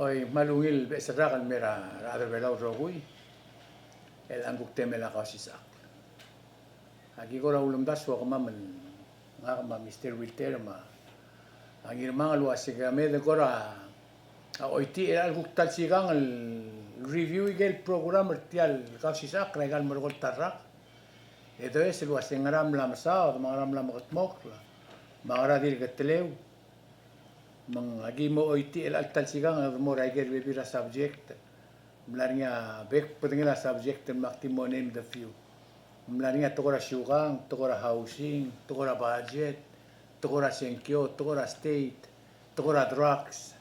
Hoy malungil besara kan mera ada belau rogui el anguk temela kasisa. Agi ko ulum das wa kama men ngama Mr. Wilter ma angir mga luas ka me de kora oiti el anguk tal sigang el review el program tial kasisa kregal mergol tarrak. Itu es luas ngaram lam sa o ngaram lam katmok mangara dir keteleu mang agi mo oiti el altal sigang mo raiger bebira subject mlarinya bek pentingnya subject maktimo name the few mlarinya tokora syugang tokora housing tokora budget tokora senkyo tokora state tokora drugs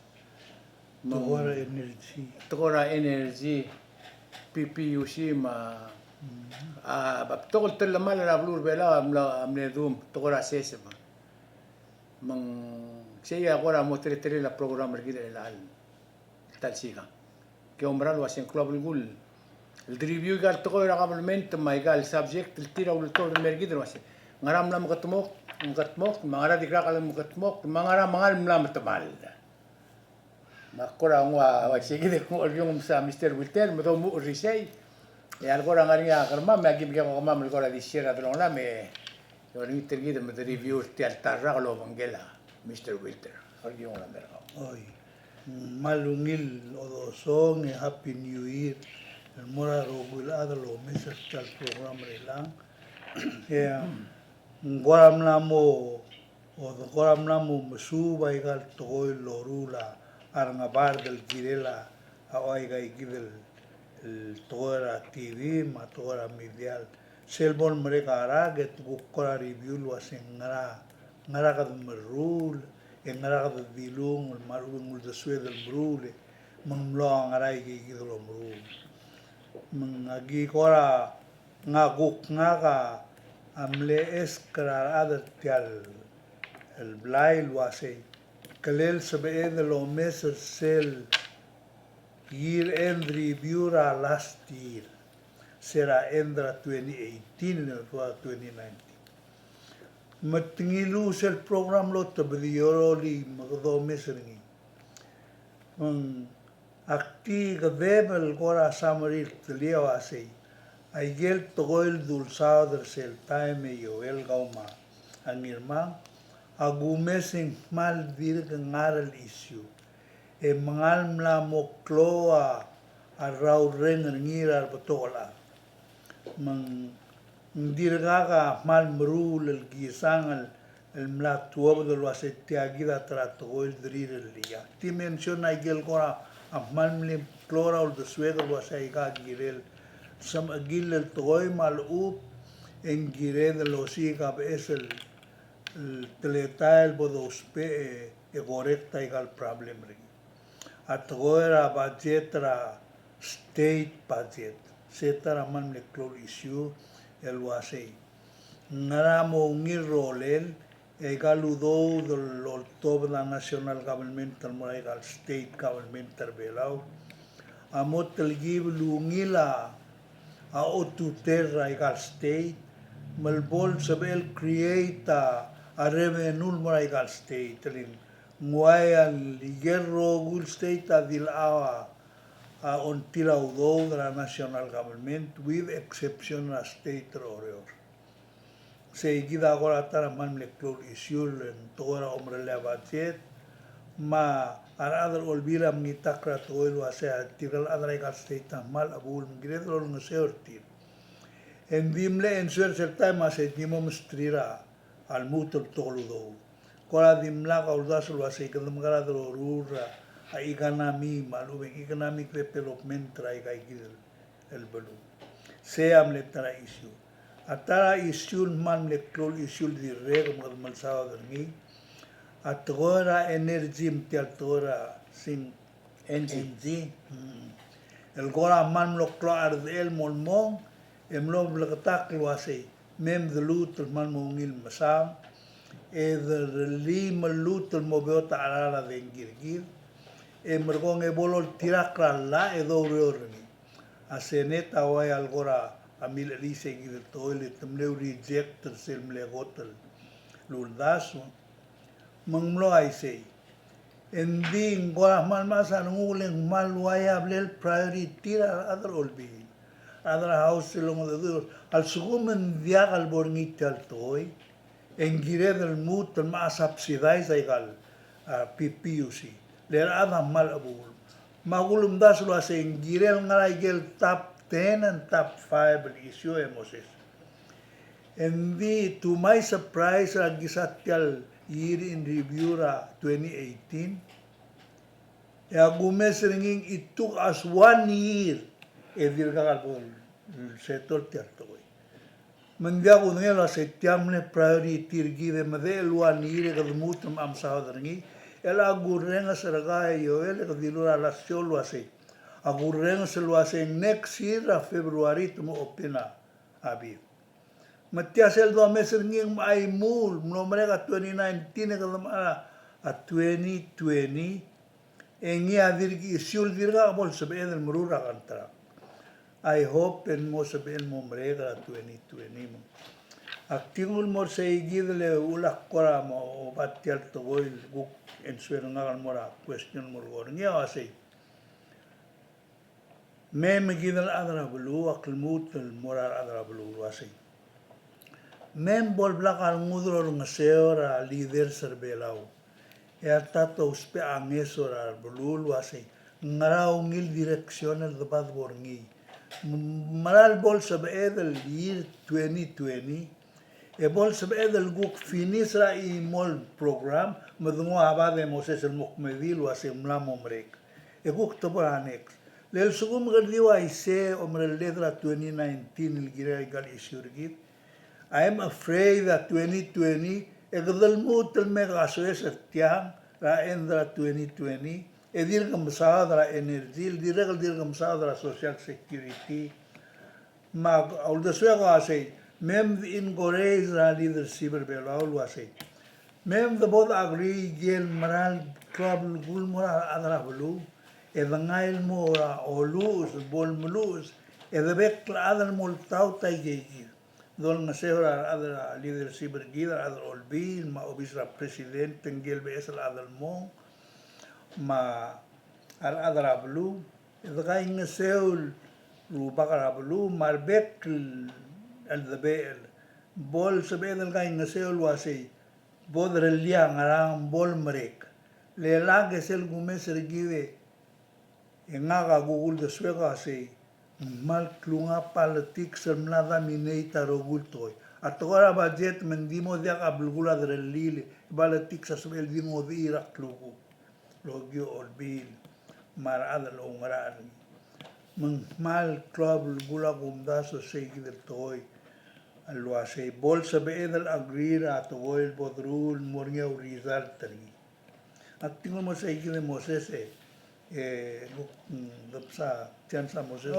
tokora energy PPUC ma tokol telamal la blur bela amne dum tokora sesema mang saya agora mostraré la programa aquí de la tal siga que hombral lo hacen club el review gal todo era gabelmente ma gal subject el tira ul todo el mergid lo hace ngaram lam katmok mangara dikra kalam katmok mangara mangal lam tamal makora ngwa sige de yung sa Mr. Wilter mo do mo risay e agora ngaria karma me agi bigam kama me agora disiera de la me yo ni tergide me review ti altarra lo bangela Mr. Wilter, alguien la merga. Hoy, malungil odosong e Happy New Year. El mora rogulada lo meses tal programa de lang. Goram namo o goram namo mesuba igal toy lorula arngabar del girela awaiga igil el toera TV ma toera medial. Selbon mereka araget gukora review lo asengara ngaraga merul ngaraga dilung marung de sued del brule manglo ngarai gi do brul mangagi kora ngaguk ngaga amle eskrar adat tial el blai luase kelel sebe de lo meses sel year end review last year será endra 2018 no 2019 matingilu sel program lo tabdiyoroli magdo mesringi akti gadebel gora samarit leo asei aigel togoil dulsado sel time yo el gauma anirma agumesing mal dir ngaral issue e mangal mla mokloa arau rengen ngira betola mang dirgaga mal merul el gisang el mlatuo de lo asete agida trato el drir el día ti menciona igel gora amal mlim plora ul de suego lo asaiga girel sam agil el toy mal up en gire de lo siga es el teletal bodos pe e correcta igal problem ri atgora budgetra state budget setara man le clor issue el wasei naramo ngirolel e galudo del october national government moral state government belau amot el give lungila a otuterra egal state malbol sabel create a revenue moral state lin muaya ligerro gul state adil on tilaudo de la national government with exception of state rorior. Seguida agora tara man le clor isul en toda omre le budget ma aradar olvila mnitakra toilo asea tiral adra state mal abul ngredro ngseortir. En dimle en suer time ase dimom strira al mutul toludo. Kora dimla kaudasul ase kadamgara rura a economy malume economic development trai gaigil el belu seam le tara issue atara issue man le clol issue di reg mal sawa dermi atgora energy mtialtora sin energy el gora man lo clar el molmon emlo blaktak lo ase mem de lut man mongil masam e de li malut mo beota ala de girgir e mergong e bolol tirakra la e do reorni a seneta o algora a mil elise gi de toilet temleu reject sel mle gotel luldaso manglo ai sei Hindi ngora mal masa nguling mal waya blel priority other olbi. Other house long the al sugumen dia al borngi tal toy. Engire del mut ma subsidize igal PPUC. Le ada mal abul. Magulum das lo ase engire ngala igel top 10 and top 5 issue emoses. And to my surprise, Gisatyal year in review 2018, Gumes it took us 1 year. Edirgal settle tertoy. Mandia unela setiamne priority give made 1 year ka mutum am sahodrangi. Ela gurrenga sergai yo ele ka dilura la solo ase. Agurrenga selo ase next year February tumo opina abi. Matiasel do mesering ay mul no mereka 2019 ka a 2020 engi adirgi isul dirga bol sebel murura kantra. I hope en mo sebel mo mereka 2020 mo. Aktingul mo sa igidle ulak kora mo batial to goil guk en suenga mora question mo gorngia ase. Mem gidal adra bulu akilmut mora adra bulu ase. Mem bol blakal ngudro ngaseora leader serbelau. Tato uspe angesora bulu ase. Ngarau ngil direksional debat borngi. Maral bol sabedel year 2020. Bol sabedel guk finish ra I mol program. Madungo abade moses el mukmedil ase mlamo mrek. Guk topo annex. Lel sugum gardiwa ise omrel letra 2019 il gira gal isurgit. I am afraid that 2020 egdal mutel mega soes tiang ra endra 2020 edir kamsadra energy dirgal dir kamsadra social security mag all the swego ase mem in Korea ra leadership belaul ase mem the both agree gel maral club gul mora adra bulu edangail mora olus bol mulus edebek adal multau taigi Don nasehora adra leadership bergida adra olbil ma obisra president tenggel besal adal mo ma al adra blu edga ingeseul ru bakara blu marbek al debel bol sebel ga ingeseul wasi bodre liang arang bol merek le lag sel gumes regive engaga gugul de suega se mal klunga politik semnada mineita rogultoy atogara budget mendimo dia kabulgula drelile politik sa sebel dimo dira klugu logio olbil mar adal ongra mal club gula gumda so segi del toy alwa se bol sebel agrira to oil bodrul mornya result tani atingo mo segi de mosese dapsa tiansa moses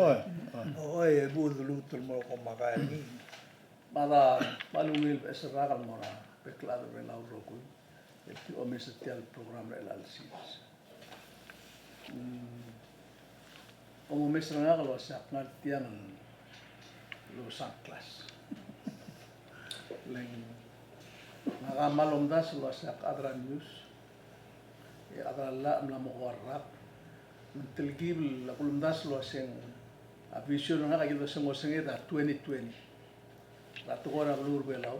oi budulu tulmo ko makani Mada malungil esragal mora beklado belau roku eti omesetial program elalsis Omo mesragal wasaknal tiang lo saklas leng nagamalom das wasak adra news adra la mlamo warrap mentelgib la kulum das lo seng a vision nga kayo seng oseng da 2020 la tugora blur belau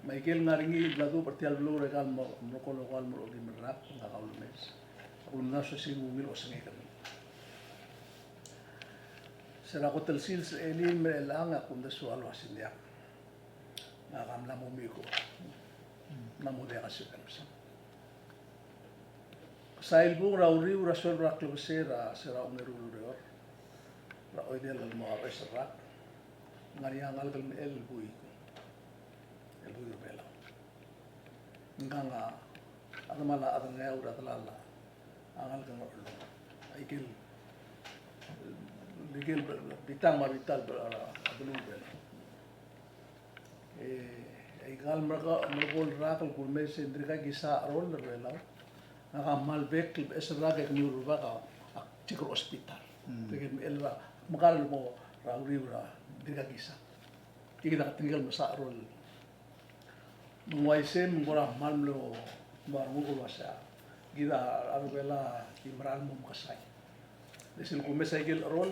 Michael ngaringi bladu partial blur regal mo ko lokal mo di merap nga kaulmes kulum das seng ngumil oseng kami Sera ko telsil sa elin me elanga kung da sualo asindiak nga kamla mo miko na mo dia kasi kansa Sa ilbong rauriu rasol rak sera unerulu reor. Ra oidel al mo ares rak. Ngani angal kal el bui. El bui bela. Nganga adamala adanga ura talala. Angal kang orlo. Aikil bigil bitang mabital adulu bela. Igal mereka mergol rakal kulmes indrika gisa rol bela. Nakamal bek esra ke nyuruba ka cikro hospital. Tegen elra makal mo rauriura dirga gisa. Kita tinggal masa rol. Mwaise mengora malmlo marmu ko wasa. gida arubela imral mum kasay desil kumesa igil rol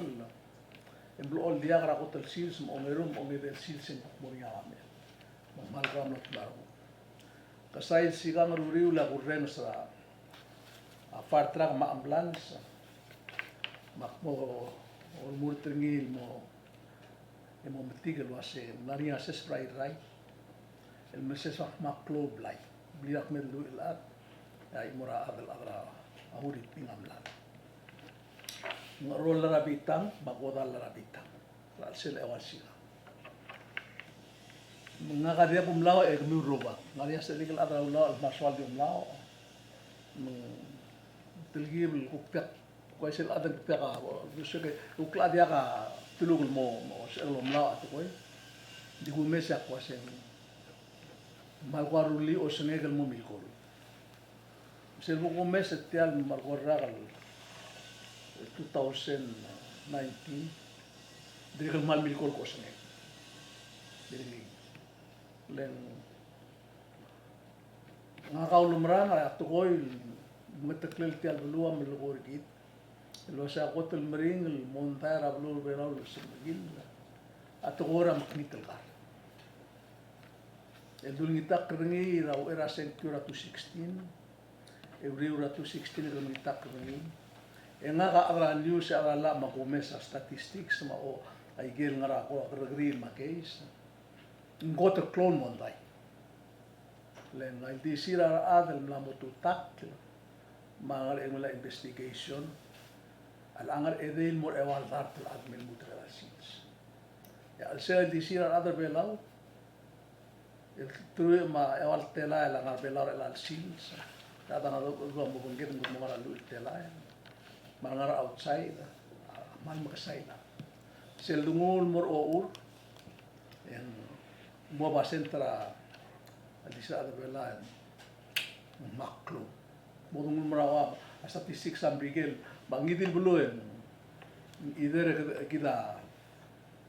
emblo dia kara kotel sils mo ngerum o ngedel sils en moria ame malgam not laro kasay sigang ruriu la kurren sa a far track ma ambulance makmo o murtengil mo emo metigal wase naria ses right el meses maklo blay bliak med lu ilat ay mura adal adra ahuri pingamlan ngarol la bitang magodal la bitang la sel ewasila mga kadia kumlao e kami roba ngaria sedikit adra ulao maswal di umlao tilgib ukpek ko sel adan pek ka gusto ke ukla dia ka tulugul mo sel umlao at ko di gumesa ko sen malwaruli o senegal mo milkol sel mo mes tial malwarral 2019 diril mal milkol ko senegal diril len nga kaulumran at koy metaklil tial belua milkor git lo sa kotel mering montara blur beral semagil at ora maknitel kar el dulngitak rengi raw era senkura 216 ura 216 dulngitak rengi nga ka ara news ara la makumesa statistics ma o ay gel ngara ko regri ma case ngoto clone monday len ay disira adel la motutak mangal engula investigation al angar edel mor ewal dart al admin mutrasis ya al sel disira adel belau el tuwe ma ewal tela la ngar belau el al sils data na do mo bungit mo mara lu tela mangar outside mal makasayla sel dungul mor our en mo ba sentra alisa de bela maklo mo dungul marawa statistics am bigel bangidil buluen either kita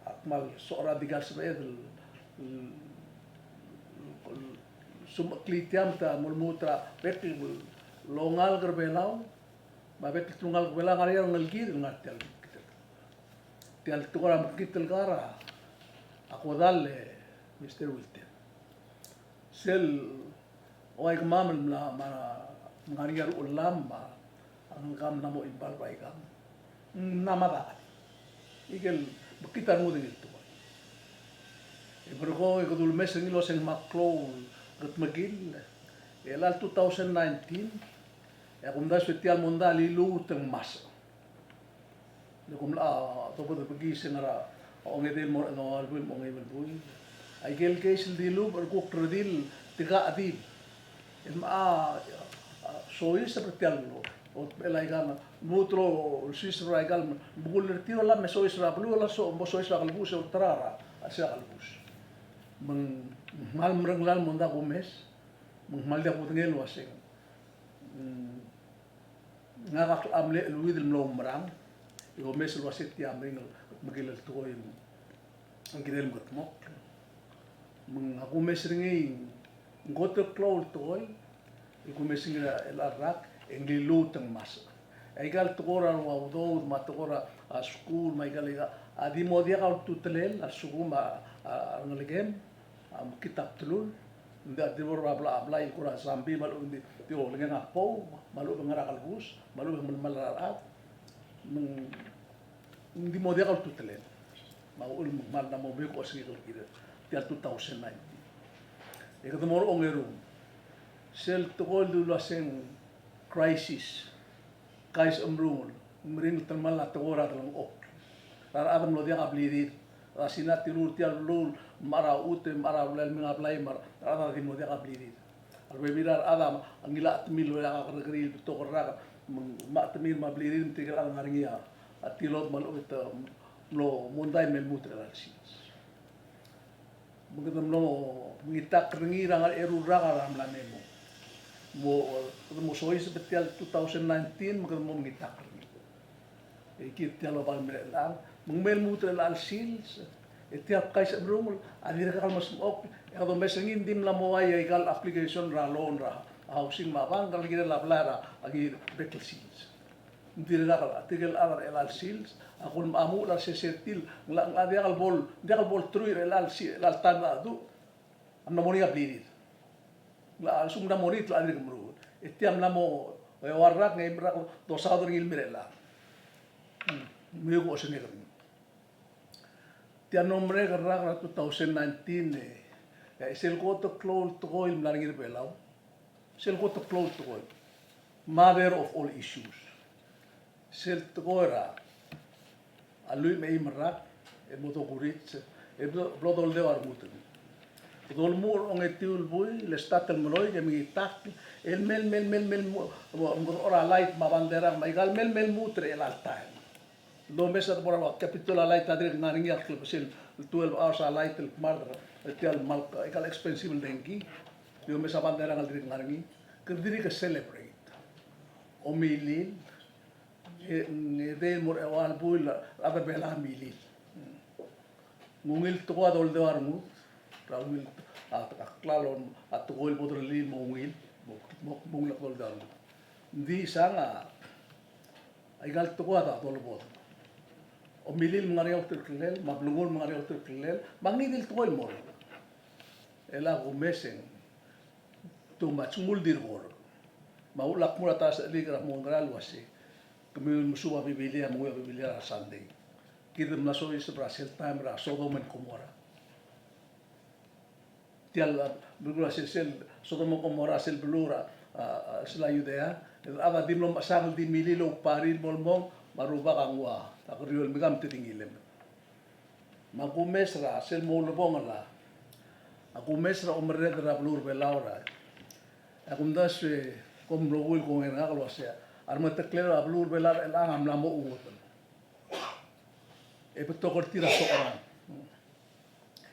akmal sora digal sebedel sum klitiam ta mulmutra betil longal gerbelau ba betil tungal bela ngaria ngalgid ngatel tial tukara kitel gara ako dalle Mr. Wilton sel oay mamel na ngaria ulam ma ang kam namo ibal baikam namada igel bekitar mo dingil to e berko e kodul mes ngilo sen maklo gat magil elal 2019 e kumda spetial mondali luteng mas le kumla to bod begi senara o ngedel mo no album mo ngedel bui ay gel case dilu berko kredil tiga adib ma sois spetial lo o belaigan mutro sistro aigal bugul tiro la me sois ra blu la so mo sois ra kalbus o trara asya kalbus meng mal merenglal monda gomes meng mal dia putngel waseng ngak amle luid lo merang yo mes lo wasit ti amring magil to yo ang kidel gotmo meng aku mes ringi goto klol toy iku mes ngira el arak en lilutang mas aigal tukora wa do ma tukora a school ma aigal adi modia ka tutelel a suguma ngalegen am kitab tulul nda dibor abla abla ikura sambi malu ndi tio lenga apo malu ngara kalbus malu malarat ndi modia ka tutelel ma ul mal na mo be ko sigi kira tia 2019 e ka mor ongeru sel tukol du laseng crisis kais umrul umrin termal la tora dalam ok rar adam lo dia kablidir rasina tirur tial lul mara ute mara lel mingaplay mar ada di mo dia kablidir arbe mirar adam angila tmil lo ya kakri to korra ma tmil ma blidir tigal ang ngaringia atilot mal ut lo munday mel mutre alsis bugadam lo ngitak ringira ngal eru raga ram la nemo mo sois betel 2019 mo ngitak e kit tialo pal melang mel mutre al sils e tiap kais brumul adira kal mas ok e do mesengin dim la mo ay gal application ra loan ra housing mabang kal gire lablara agi bekel seals ndire la tigel adar elal seals akun amu la sesetil la dia kal bol truir elal tan adu amna moni ablir la sum na moni la adir kemru etiam namo warrak ngai brak dosa ador gil mirela miugo sene kan tian nombre garrak 2019 ya sel ko to close to go il largir belau sel ko to close to go mother of all issues sel to go ra alui mei marak e moto kurit e blodol de armuten dol mur on etiul bui le statel moloi que mi tak el mel ora light ma bandera ma igal mel mutre el altar lo mesa por la capitula light adre naringi al club sel 12 hours a light el mardra el tial mal igal expensive denki lo mesa bandera al dire naringi que dire que celebrate o milil de mor al bui la ave bela milil mungil to adol de armut Raul claro atugol bodreli mungil mung la kol dal di sanga ay gal to ada dol bod o milil ngari okter klel mablungol ngari okter klel mangidil tol mor ela gumesen to machmul dir gor maulak murata sa ligra mongral wasi kemil musuwa bibilia muya bibilia sunday kidem na so is Brazil time ra Sodom and Gomorrah tial blura sel Sodom and Gomorrah sel blura sila Judea ava dimlo masang di mililo parin molmong maruba kangwa takriol migam titingilem magumesra sel molbong la agumesra omredra blur belaura akumdas kom rogul ko nga kalwasya arma taklero blur belar elang amla mo ugotan e petokor tira so orang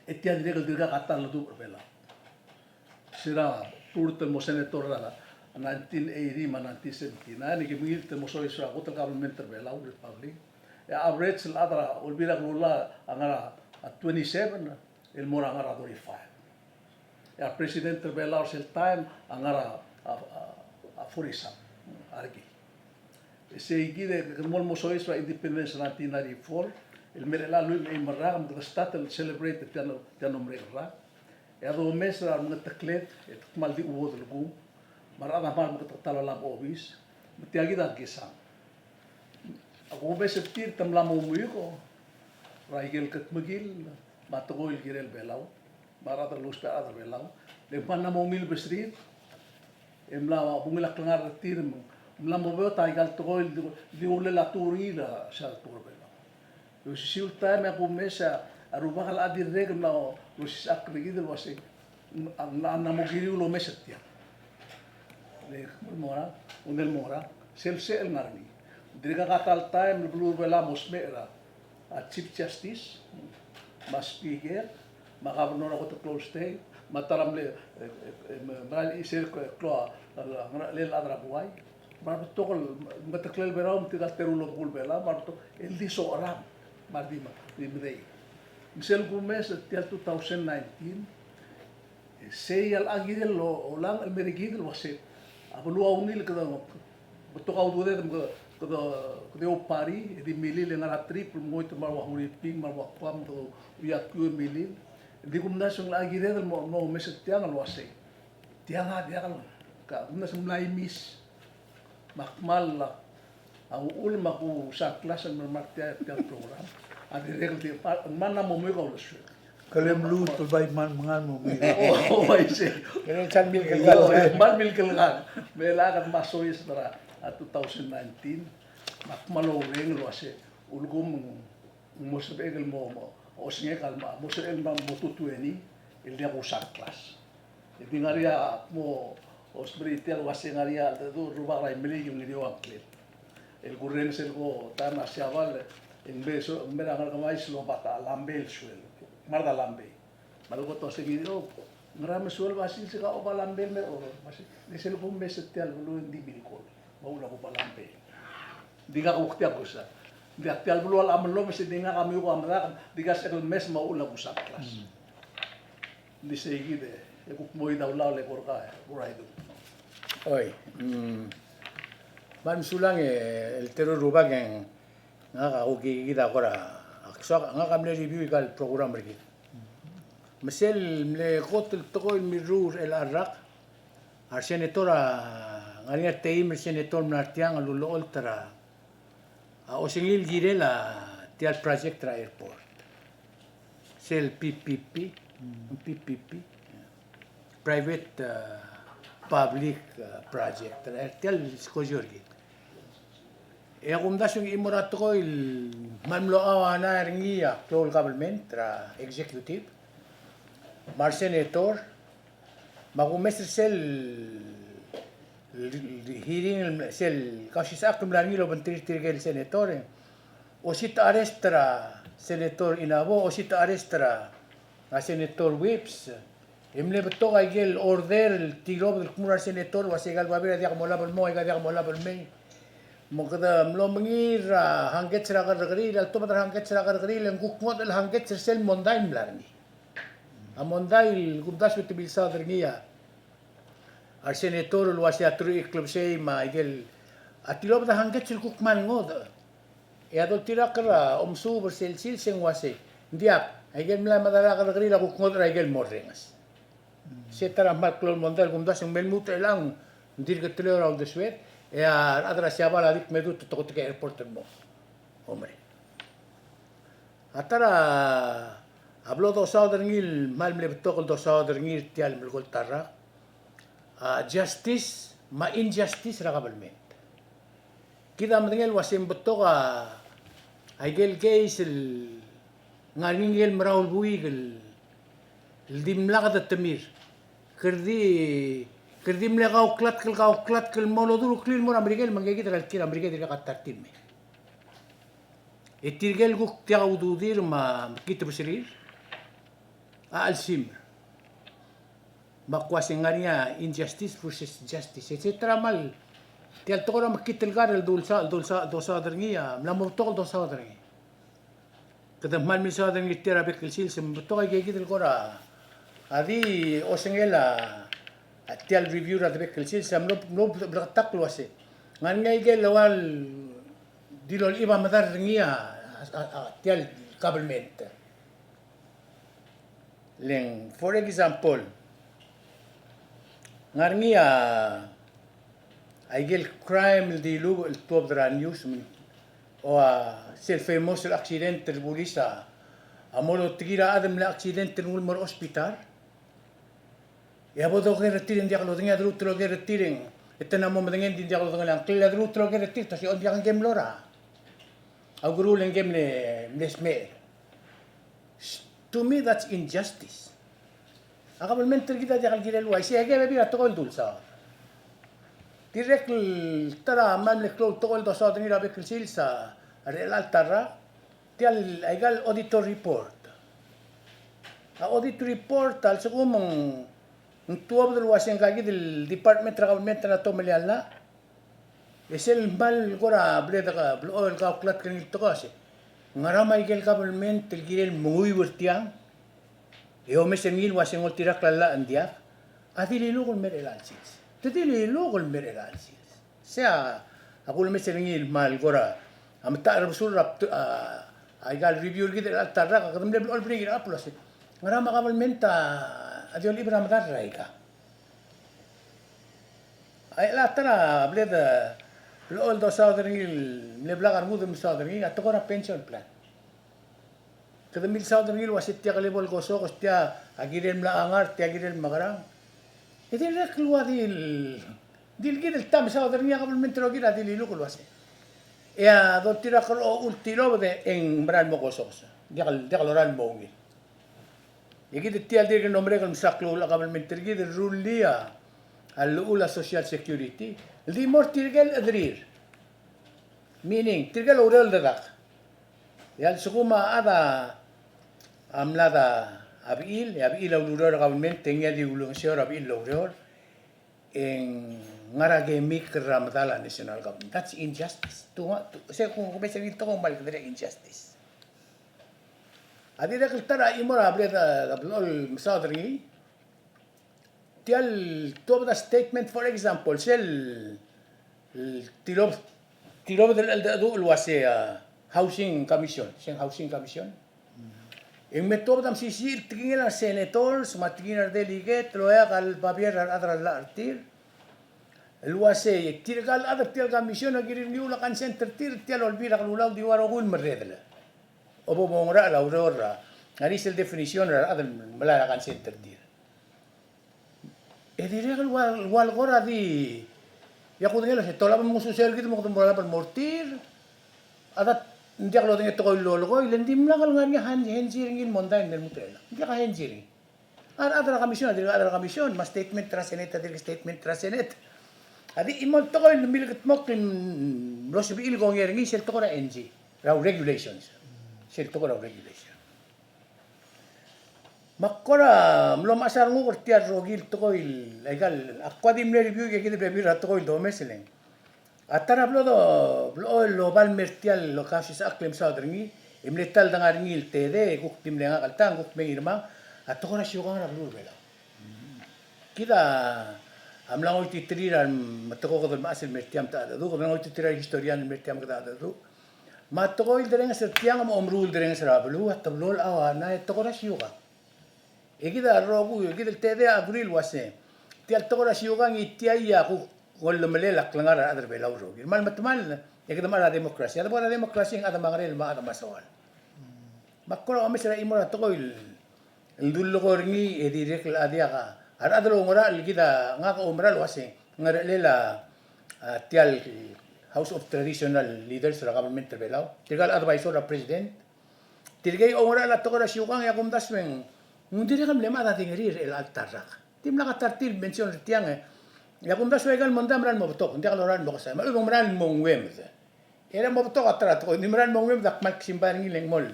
etian dirga katal du bela sira turtel mo senator la 1980 ma 1970 na ni gimil te mo so isra hotel government bela u republic ya average la adra ulbira gula angara 27 el mora angara 35 ya president bela sel time angara a forisa arki se igide mol mo so isra independence 1994 el merela lui me marram de statel celebrate tiano mrera ya do mesra ng taklet et maldi uod lugu marada mal mo tala la obis metiagi da gesa ako be septir tam la mo muiko raigel kat magil matogol girel belau marada lus pe adar belau le panna mo mil besrit emla bungila klangar tir mla mo be ta igal togol di ule la turila sa turbe yo siul time ako mesa aruba kala adir regel na lo sak rigidel wasi na mo giri lo mesa tia le mora unel mora sel narni dirga katal time blue bela mosmera a chief justice mas speaker magabno na ko to close stay mataram le mal isel ko le ladra buai mar tokol mataklel beram tigal terulo bul bela mar to el diso oram Mardima, Limrei. Misal Gomez, tial 2019, seyal agidel lo lang almerigidel wase. Abulua unil kada betok au dude kada opari di milil yang ara triple moit marwa huri ping marwa pam to uyak ku milil. Di gumnas yung agidel mo meset tiang wase. Tiang dia kan ka gumnas mulai mis makmal la ang ulma ko sa klase ng martial program at direkti mana mo mo ko ulos Kalem lu tulbay man mangan mo. oh ay si Pero chan mil ka man mil kalgan mela kan masois para 2019 makmalo ring lo ase ulgum mo sebegel mo o singe kalma mo sebel mo tutueni el dia ko sa class e dingaria mo os britial wase ngaria do ruba rai meli yung ndio aklet el gurren selgo tan asiaval en beso mera ngamais lo bata lambel suel marda lambe malugo to seguido ngrame suel basin se ka o lambel me o basi de sel bum beset tel lu di bilkol maula ko lambe diga ko khtia ko sa di aktial bulu al amlo me se dinga kami ko amda diga sel mes maula ko sa klas di seguide e ko moi daula le porka burai do Oy, man sulang el terror rubag yang nga ka ugi kita kora. Aksa nga kamle review ikal program rigi. Mesel mle kotel tokoy mirur el arrak. Ar senatora ngania teim senator nartiang lulol tara. O singil girela tial project tra airport. Sel PPP, PPP, private public project. Tial skojorgi. E kung dasong imurat ko il mamlo awana ringia local government tra executive, mar senator, magumestre sel hearing sel kasi sa akum lang ilo bantir-tirgel senator o sita arestra senator inabo o sita arestra a senator whips imle beto kay gel order el tirob del kumar senator wasigal babira dia mo label mo dia mo label me mo kada mlo mangir hangget sira gargari al to badar hangget sira gargari len gukmot el hangget sel monday mlarni a monday gubdas bitibil sa dernia al senator lo wasi atru club sei ma igel atilob da hangget sel kukman ngod e adol tira kara omsu bersel sil seng wasi ndiak igel mla madara gargari la gukmot ra igel morrengas setara mal klol monday gumdas en melmut elang dir que tele ora de suet e adra siapa la dik medu to ke airport mo hombre atara hablo do saudernil mal mle to do saudernil tial mel gol tarra justice ma injustice ragabalment kida mdengel wasim betoga aigel case el ngalingel mraul buigel el dimlagad tamir kerdi mlegau klat kel molo dulu klil mora mrigel mangegi dal kira mrigel dal katartim etirgel guk tiaw dudir ma kitu besirir al sim makwasingania injustice versus justice etc mal tial tokora makitel gar el dosa dernia mlamur tokol dosa dernia kada mal misa dernia tera bekel sil sem tokai gegi del kora adi osengela tial review ra bekel sil sem no bertak luase ngan ngai gel lawal dilol iba madar dernia tial government leng for example ngarnia aigel crime di lugo el top dra news o sel famoso accidente el bulisa amolo tira adam la accidente en ulmor hospital ya bodo que retiren dia lo tenga drutro que retiren etena mo dengan dia lo dengan angkel la drutro que retir ta si on dia game lora au guru len game ne sme to me that's injustice Agabalmente kita jangan kira luai. Saya kira bila tokol dulsa. Direct tara mamle klol tokol dosa teni rabe krisil sa real tara. Tial aigal auditor report. A auditor report al segumong tuwa del waseng kagi del department government na to meliala. Esel mal gora bleda ka oil ka klat kan tokase. Ngarama igel government el girel mungui bertiang. Yo me sengil waseng ol tirak lala andia. Adili lugol merelansis. Tadili lugol merelansis. Sea aku me sengil mal gora. Am ta rasul rap aigal review gitu al tarra ka kadam ol bring up lo se. Ngara makabal menta adiol ibra madar raika. Ay la tara bleda ol do saudringil le blagar mudum saudringil atokora pension plan. Kada mil saudringil wasit tiya kalibol goso kostia agirel mla angar tiya agirel magarang. Iti rek luwa dil gidel tam saudringil kabal mentro gira dil ilu kulwase. Ya do tira kalo ultilo de en bran mo gosos. Dia kaloran mo ngi. Yagid tiya dir nombre kal misaklo la kabal mentro gidel rulia al ula social security. Li mor tirgel adrir. Meaning tirgel urel dadak. Yal sukuma ada amlada abil auluror government tenga di ulung seor abil lauror en ngarage mik ramadala national government. That's injustice. Saya kung kumesa dito kung balik na injustice. Adi na kaltara imora ableda ablol masadri tial todo the statement for example sel tilob del do luase housing commission, sen housing commission. En metodo dam sisir tingin ang senators, matingin ang delegate, loya kal papier adra la artir. Luase tirgal adra tial commission agirin niula kan center tial olbira kalulaw diwaro gun merredla. Obo mongra la aurora. Ngaris el definition adra malala kan center tir. E diregal wal gora di ya kudengela se tola mo susel gitu mo kutumbola pal mortir. Adat hindi ako tingin ito ko lolo ko, ilandim lang nga niya hensiringin mondain del mutrela. Hindi ka hensiring. Adra kamisyon, mas statement trasenet, statement trasenet. Adi imol to ko milikit mo kin rosibi il ko ngeringi sel to ko na NG, raw regulations. Sel to ko raw regulation. Makkora mlo masar ngo kortiar rogil to ko il legal akwa dim review ke kide review to ko il do meseleng. Atara blo lo bal mertial lo kasis aklem saudringi imletal dangaringi il tede kuk timlenga kaltang kuk mengirma atto kona syuga na blo bela. Kita amlang oi titriran matoko ko masil mertiam ta do ko nang oi titriran historian mertiam ka ta do. Matoko il dereng sertiang mo omrul dereng sera blo at blo awana atto kona syuga. Kita rogu kita tede abril wase. Tial to kona syuga ngitiaya kuk wala malelak lang ara adar belaw ro. Mal matmal ya kita mara demokrasi. Ada bara demokrasi ang ada mangarel ma ada masawal. Makko ame sira imora to ko il dullo ko ringi e direk la dia ka. Ara adro ngora kita nga ko umral wase ngara lela tial House of Traditional Leaders sa government belaw. Tigal advisor of president. Tirgay ongora la to ko ra syukang ya kumdasweng. Ngundi rekam lema da tingerir el altarak. Tim la katartil mention tiang ya kumda suegal mondam ran motok hindi kaloran mo kasi mal umran mongwem era motok atrat ko nimran mongwem dak mak simbar ngi leng mol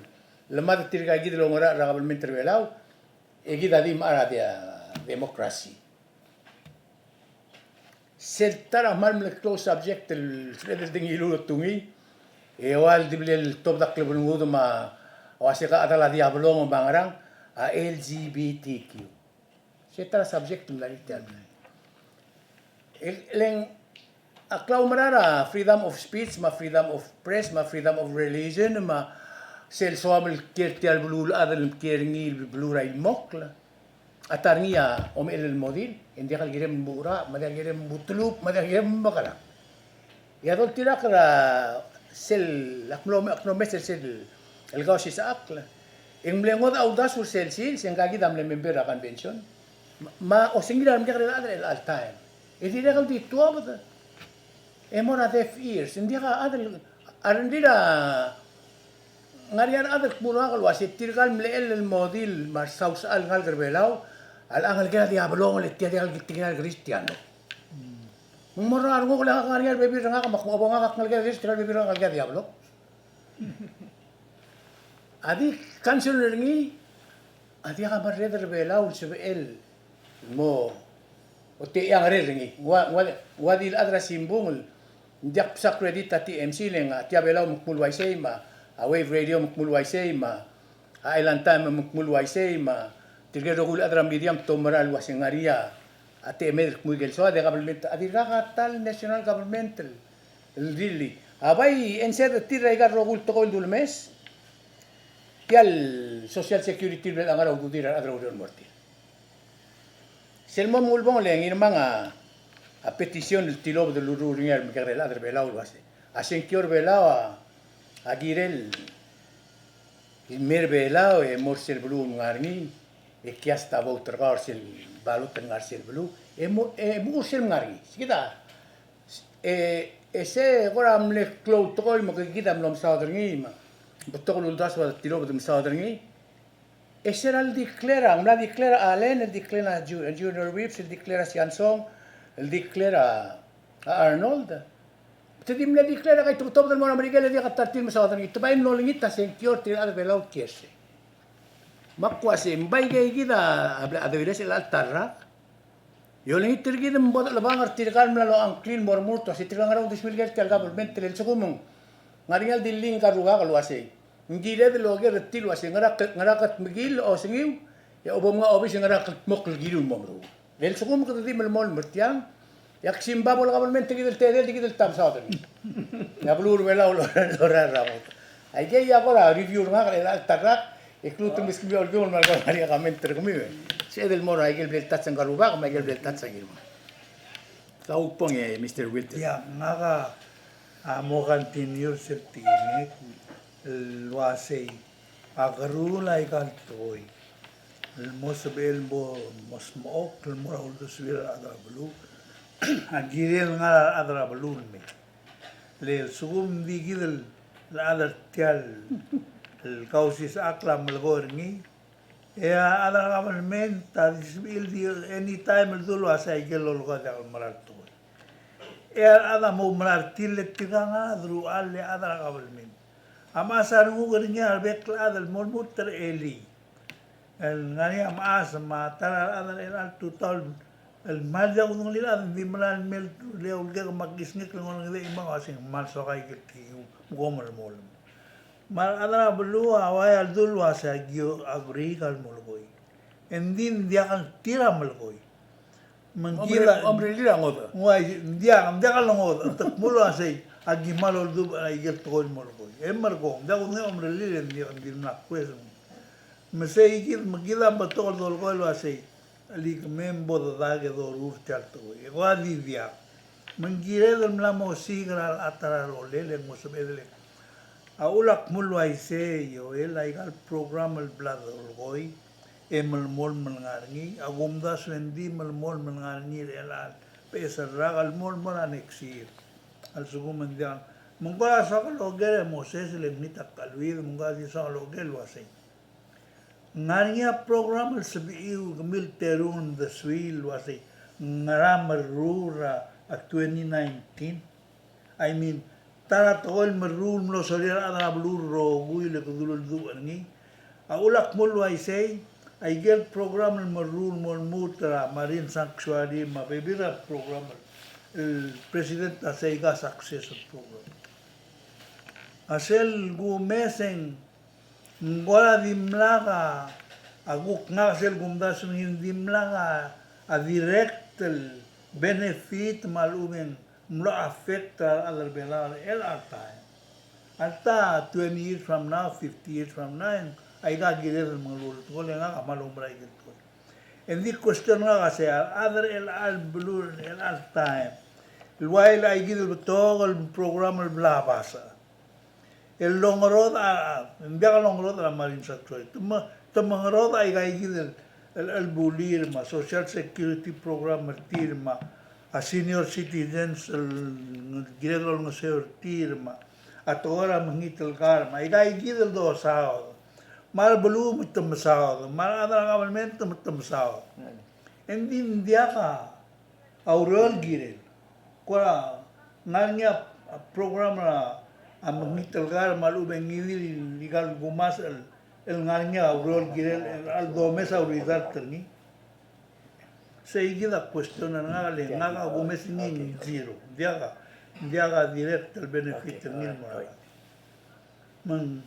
lemad tirga gid lo ngora ra government terwelaw e gid adi mara dia demokrasi sel tara mal mel close subject el sredel ding ilu tungi e wal diblel top dak klub ngudo ma wasika atala diablo mo bangarang a LGBTQ setara subject mlali tial Leng aklaw marara freedom of speech, ma freedom of press, ma freedom of religion, ma sel soamel kertial blul adal keringil bluray mokla. Atarngia om el modil, hindi kal girem mura, madal girem butlup, madal girem makala. Ya dol tirak ra sel akno mesel sel el gausi sa akla. Ing mlengod audas ur sel sil, sing kagi dam le member a convention. Ma o singilar mdia kala adal al time. E dire kal di tua bata. E mora deaf ears. Hindi ka adal arandira ngarian adal mura kal wasi tirgal mleel el modil mar saus al ngal gerbelaw al angal kaya diablo ngol tiya dial gitingal kristiano. Mura arungo kala ngarian bebi nga ka makmo nga ngal kaya kristiano bebi ngal kaya diablo. Adi kansun ringi adi ka mar gerbelaw sebel mo Ote yang ringi wadil adra simbungul diak sa credit TMC leng tiabelaw mukmulway say ma a wave radio mukmulway say ma a island time mukmulway say ma tirgero kul adra medium tomaral wasingaria ate emer mugel so de government adira tal national governmental really abay enser tiraiga rogul to kol dulmes tial social security bel angara udira adra udon morti Selma mulbong leng in mga petisyon del tilob del ururingal mikagrel adre belaw wase. Asen kior belaw agirel mer belaw e morsel blu ngarni e kiasta voter garsel balut ngarsel blu e morsel ngarni. Sikita ese goram le cloud toy mo kikita mlom saudringi ma. Butok lundas wa tilob dem saudringi. Ese era el declara, una declara Allen, el declara a Junior Whips, el declara a Siansong, el declara a Arnold. Jadi mla declara kay tutop del mon Amerika le dia katartil sa odan ito bain no lingita sen kior tir ad belaw kiese. Makwa se mbay gay gida abla adwires el altarra. Yo lingit tir gida mbot labang artikal mla lo ang clean mormurto si tirang araw 2000 gal government tel sukumong. Ngaringal diling karuga kalwase. Hindi de lo ge retilo ase ngarakat migil o singiw ya obom nga obis ngarakat mokl gilun momro Del sukum ka tadi melmol mertiang yak simba bola kabel tigidel tedel tigidel tam saudari. Ya belur bela lora ramot. Ay que ya para review nga kala tarak iklu tum biskbi orgol mal ka mari ka men terkumi. Se del moro ay gel tatsan garuba ka gel tatsan gil. Ka upong Mr. Wilter. Ya nga mo continue sertine luasay agarula ikan toy. Mosbel bo mosmok mora ulto subir adra blu agirel nga adra blu me le sugum digidel la adar tial el causis aklam el gorni ya adra government disbil di anytime el dulu asa igelo lo ga marar to ya ada mo marar tilet tiganga adru alle adra government ama sarungu gornya albek adal molmutter eli el ngani amas ma tara adal el total el mal ya unung lila di malan mel le ulga magisnik ngon ngide imang asing mal so kay kiti gomol mol mal adala belu away al dul wasa gyo agri kal molgoy endin dia kan tira molgoy mangila Hombre lila ngoda. ngway dia kal ngod tak mulo asay agi malol du ay gel tol molgoy emargo da unung hombre lila dia din na pues mesay gid magila batol dol ko lo asay alik membo da dage do urte alto e guadi dia mangire del mlamo sigra atara lo lele mo sebedele aulak mulu ay se yo el ay gal program el blad goy emel mol mengarni agumda sendi mel mol mengarni el al pesa ragal mol mol anexir al sugo mendian mungkala sa lo gere moses le nita kalwid mungkala sa lo gelo asay ngania program el sebiu gemil terun the swil wasi ngaram rura at 2019 I mean tara tol merul mlo solir ada blur ro gui le kudul du ni aulak mul I say I get program el merul mol mutra marine sanctuary ma bebira program el president asaiga success program asel gu mesen ngola dimlaga aguk nga sel gumdas min dimlaga a direct el benefit malumen mlo affecta al belal el alta 20 years from now 50 years from now ay ga gire el malul to le nga malum bray to and the question nga kasi other el al blue el al time while ay gide to el program el blabasa el longrod envia longrod la marine sector tumangrod ay gaigil el bulir ma social security program tirma a senior citizens el gredol no se tirma a tora mangitel karma ay gaigil do sao mal bulu mutum sao mal ada government mutum sao endin dia ka aurel girel kwa nganya program la ang mitalgar malu bengili ligal gumas el nganya aurol girel el aldomes aurizar terni seguida cuestión nga le nga gumes ni zero diaga direct el benefit terni man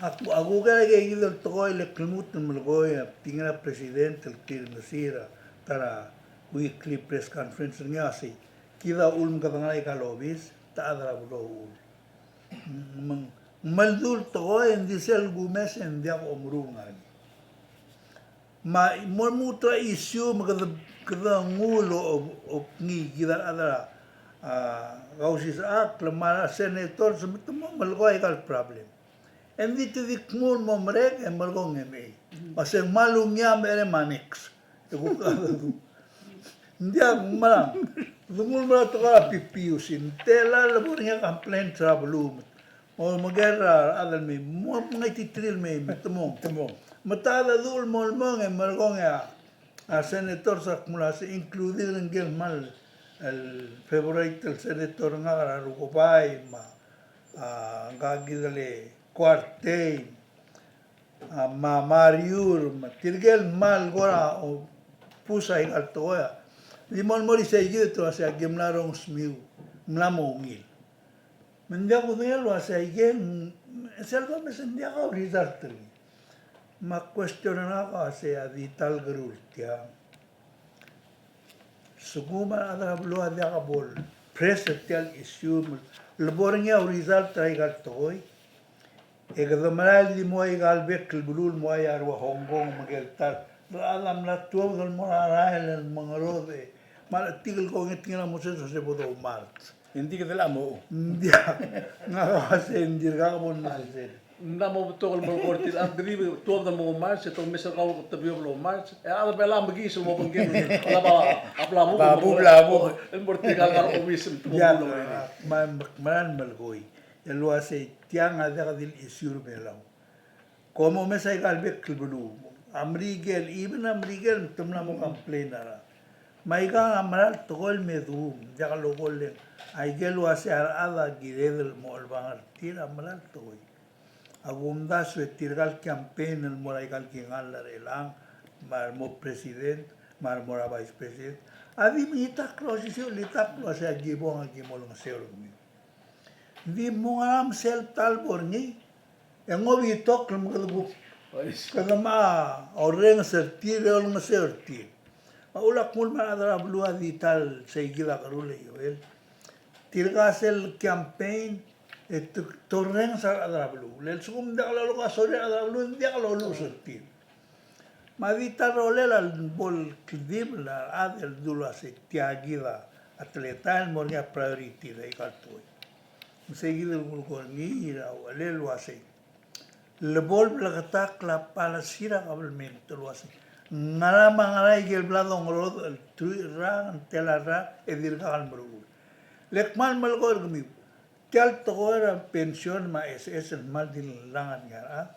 aku ga gil el toy le klimut mulgoy tinga presidente el kirmasira tara weekly press conference nga si kida ulm katangay kalobis adra bro maldul to en disel gumes en dia omrungan ma mutra issue kada ngulo opni gida adra gausis aklamara senator semtemo malgoy kal problem en dit dik mun momrek en malgong eme aseng malungya mere manix dia malang dumul mala toka pipiusin tela labornya complaint trouble o magera adal me mo ngai titril me temo matada dul molmong en malgong ya a senator sa mula se incluir en gel mal el favorite el senator nga rukopay ma gagidale cuarte ma mariur ma tirgel mal gora o pusa en altoya limon mori say gitu asa gemlarong smiu mlamo ngil mendia ko lo asa igen selva me sendia ka result ma question na ka asa vital grultia Suguma ada belua dia kabol. Press tel issue labornya result try toy. Ega maral di mo igal bek bulul mo ayar wa Hong Kong mageltar. Alam na tuwa dal mo arael mangarode. Mal tigil ko ngitinga mo se bodo mart. Hindi ka dala mo. Dia ngawase indir ka mo na se. Na mo betul mo kortil ang drive tuwa dal mo mars ito mesel ka ko tabi mo mars ada bela magi so mo banggen ala ba apla mo Babu. el mortigal ka umis mo Ya mo man malgoy. El lo hace tiang ada dil isur belau. Como me sai galbek bulu. Amrigel even amrigel tumna mo complain ara. Maiga amral togol medu jaga logol le. Ai gelo hace ada giredel mo albangar tira amral toy. Agunda su tirgal campaign el moraigal kingal la relang mar mo president mar mora vice president. Adi mita close si lita close agibong agimol ng sero mi. Di mo am sel talbor ni. Engo bitok lum gadu. Kada ma oreng sertir ol sertir. Maulak mul ma adra blua di tal seguida karule yo el. Tirgasel campaign torreng sa adra blu. Lel sum de lo ka sore adra blu de lo sertir. Madita rolela al bol kdim la adel dula se tiagida atleta el mornia priority de kaltoy. Seguido el gurgonira o el lo hace. Le bol plagatak la palasira kabelmente lo hace. Ngara mangara igel blado ngoro el tui rang telara edirga al murul. Lekmal malgor gmi. Tial togoera pension ma es el mal din langan yara.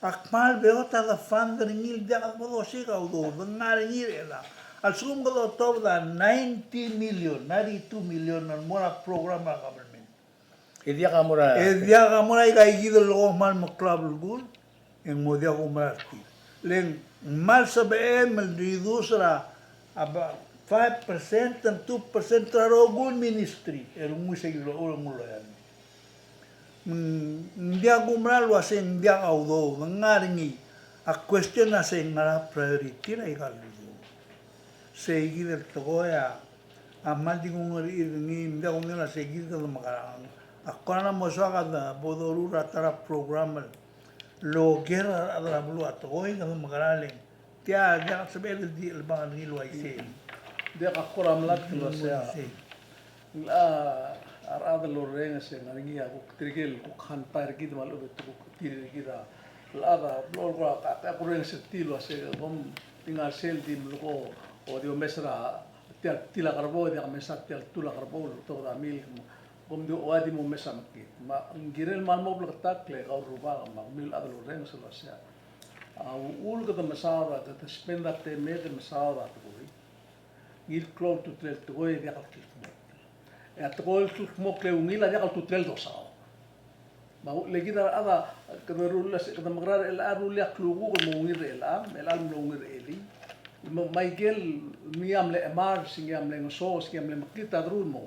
Akmal beota da fander ngil dia bodo siga udo dengar ngil ela. Al sum godo top da 92 million al mora programa kabel. Idia ka mura. Dia kamura ikai gido lo mal mo club gul en modia kumrati. Len mal sabe mel ridusra aba 5% and 2% traro gul ministry er muy seguido o mulo yan. Dia kumra lo asen dia audo ngarngi a question asen ngara priority na igal do. Seguido el togoya amal dingun ni dia kumra seguido lo makarang. Akana mosaga da bodorura tara program lo gera adra blu atoy ga magarale tia ga sabel di alban ni lo aise dia ka koram lat lo sa la arada lo renga se ngi ya ko trigel ko khan par gid mal o betu ko tir gira la da lo ka ko renga se tilo se bom tinga sel dim lo ko o dio mesra tia tila karbo dia mesa tia tula karbo to da mil bom dio wadi mo mesa makit ma ngirel mal mo blok takle au ruba ma mil adlo renga se lo sa ul ga da masara da spenda te me de masara to ngil klon tu trel to e dia ka e atol tu mo kle ngila dia ka tu trel do sa ma le gida ada kada rulla se kada magrar el aru le klugu ko mo ngir el am el al mo ngir eli mai gel miam le mar singiam le so singiam le makita drul mo